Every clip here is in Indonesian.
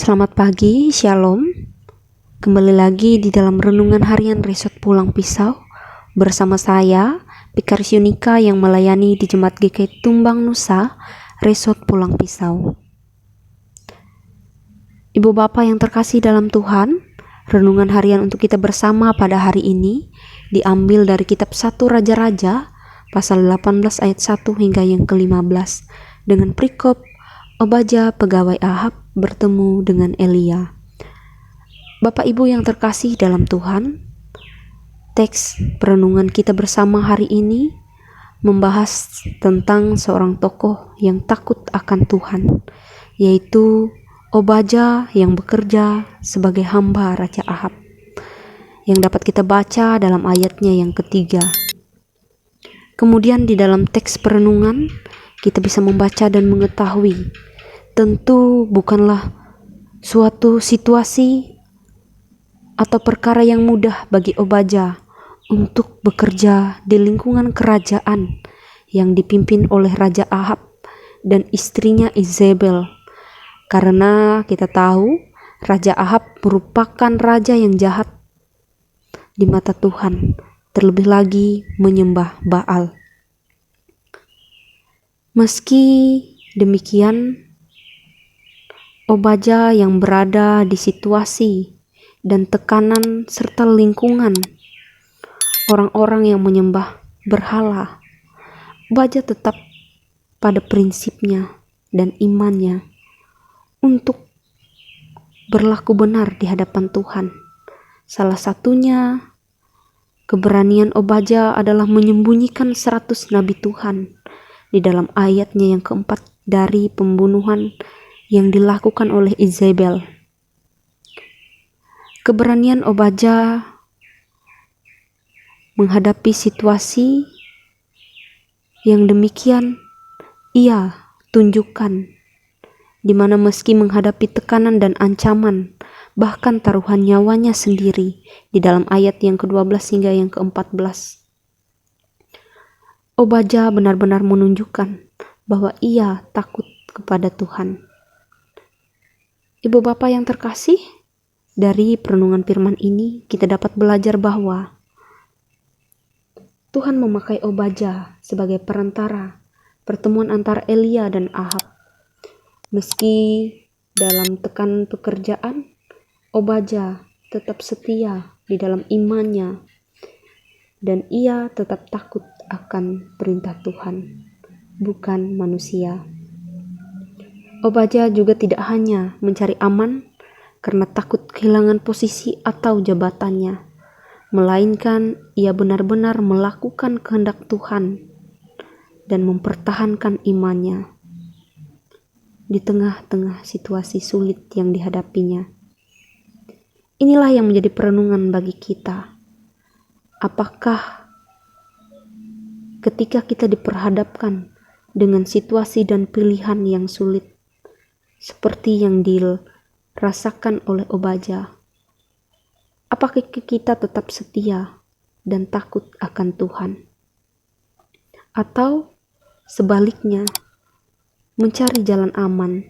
Selamat pagi, Shalom. Kembali lagi di dalam renungan harian Resort Pulang Pisau bersama saya, Pikaris Yunika yang melayani di Jemaat GKI Tumbang Nusa, Resort Pulang Pisau. Ibu Bapak yang terkasih dalam Tuhan, renungan harian untuk kita bersama pada hari ini diambil dari kitab 1 Raja-Raja pasal 18 ayat 1 hingga yang ke-15 dengan perikop Obadja pegawai Ahab bertemu dengan Elia. Bapak Ibu yang terkasih dalam Tuhan, teks perenungan kita bersama hari ini membahas tentang seorang tokoh yang takut akan Tuhan, yaitu Obadja yang bekerja sebagai hamba Raja Ahab, yang dapat kita baca dalam ayatnya yang ketiga. Kemudian di dalam teks perenungan kita bisa membaca dan mengetahui tentu bukanlah suatu situasi atau perkara yang mudah bagi Obadja untuk bekerja di lingkungan kerajaan yang dipimpin oleh Raja Ahab dan istrinya Izebel. Karena kita tahu Raja Ahab merupakan raja yang jahat di mata Tuhan, terlebih lagi menyembah Baal. Meski demikian, Obadja yang berada di situasi dan tekanan serta lingkungan orang-orang yang menyembah berhala, Obadja tetap pada prinsipnya dan imannya untuk berlaku benar di hadapan Tuhan. Salah satunya, keberanian Obadja adalah menyembunyikan 100 nabi Tuhan di dalam ayatnya yang keempat dari pembunuhan yang dilakukan oleh Izebel. Keberanian Obadja menghadapi situasi yang demikian ia tunjukkan, di mana meski menghadapi tekanan dan ancaman, bahkan taruhan nyawanya sendiri di dalam ayat yang ke-12 hingga yang ke-14. Obadja benar-benar menunjukkan bahwa ia takut kepada Tuhan. Ibu Bapak yang terkasih, dari perenungan firman ini kita dapat belajar bahwa Tuhan memakai Obadja sebagai perantara pertemuan antara Elia dan Ahab. Meski dalam tekanan pekerjaan, Obadja tetap setia di dalam imannya dan ia tetap takut akan perintah Tuhan, bukan manusia. Obadja juga tidak hanya mencari aman karena takut kehilangan posisi atau jabatannya, melainkan ia benar-benar melakukan kehendak Tuhan dan mempertahankan imannya di tengah-tengah situasi sulit yang dihadapinya. Inilah yang menjadi perenungan bagi kita. Apakah ketika kita diperhadapkan dengan situasi dan pilihan yang sulit seperti yang dirasakan oleh Obadja, apakah kita tetap setia dan takut akan Tuhan? Atau sebaliknya, mencari jalan aman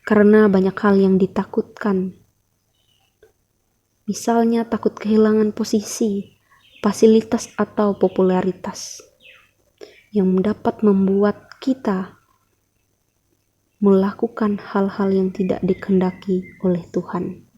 karena banyak hal yang ditakutkan? Misalnya takut kehilangan posisi, fasilitas atau popularitas yang dapat membuat kita melakukan hal-hal yang tidak dikehendaki oleh Tuhan.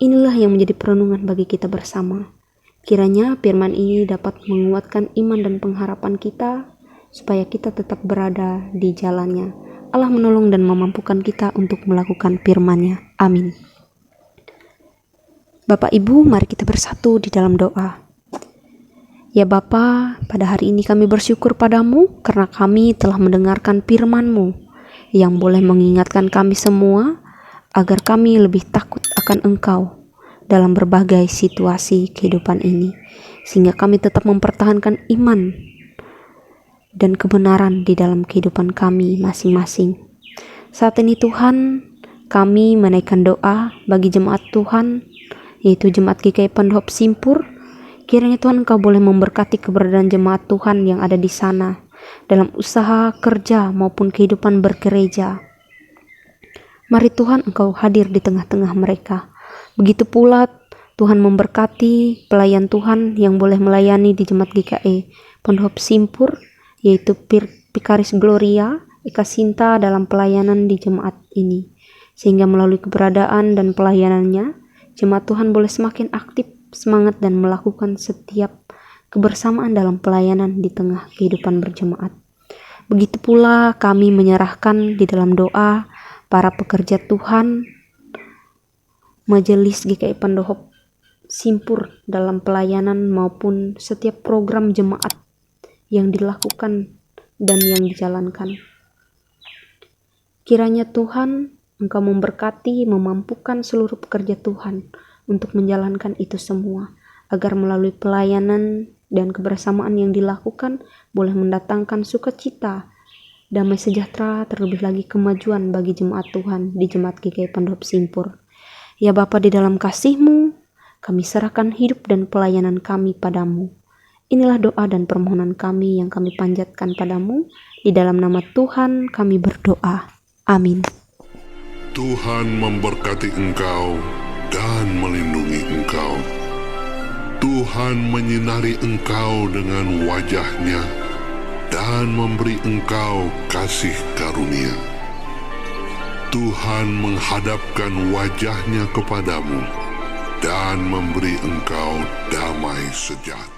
Inilah yang menjadi perenungan bagi kita bersama. Kiranya firman ini dapat menguatkan iman dan pengharapan kita supaya kita tetap berada di jalannya. Allah menolong dan memampukan kita untuk melakukan firman-Nya. Amin. Bapak Ibu, mari kita bersatu di dalam doa. Ya Bapa, pada hari ini kami bersyukur padamu karena kami telah mendengarkan firman-Mu yang boleh mengingatkan kami semua agar kami lebih takut akan Engkau dalam berbagai situasi kehidupan ini, sehingga kami tetap mempertahankan iman dan kebenaran di dalam kehidupan kami masing-masing. Saat ini Tuhan, kami menaikkan doa bagi jemaat Tuhan, yaitu Jemaat GKI Pendhop Simpur. Kiranya Tuhan Engkau boleh memberkati keberadaan jemaat Tuhan yang ada di sana, dalam usaha, kerja, maupun kehidupan bergereja. Mari Tuhan Engkau hadir di tengah-tengah mereka. Begitu pula Tuhan memberkati pelayan Tuhan yang boleh melayani di Jemaat GKI Pondok Simpur, yaitu Pikaris Gloria, Eka Sinta dalam pelayanan di jemaat ini. Sehingga melalui keberadaan dan pelayanannya, jemaat Tuhan boleh semakin aktif, semangat, dan melakukan setiap kebersamaan dalam pelayanan di tengah kehidupan berjemaat. Begitu pula kami menyerahkan di dalam doa para pekerja Tuhan, Majelis GKI Pondok Simpur dalam pelayanan maupun setiap program jemaat yang dilakukan dan yang dijalankan. Kiranya Tuhan Engkau memberkati, memampukan seluruh pekerja Tuhan untuk menjalankan itu semua, agar melalui pelayanan dan kebersamaan yang dilakukan boleh mendatangkan sukacita, damai sejahtera, terlebih lagi kemajuan bagi jemaat Tuhan di Jemaat GKI Pondok Simpur. Ya Bapa, di dalam kasih-Mu, kami serahkan hidup dan pelayanan kami padamu. Inilah doa dan permohonan kami yang kami panjatkan padamu. Di dalam nama Tuhan kami berdoa. Amin. Tuhan memberkati engkau dan melindungi engkau. Tuhan menyinari engkau dengan wajah-Nya dan memberi engkau kasih karunia. Tuhan menghadapkan wajah-Nya kepadamu dan memberi engkau damai sejahtera.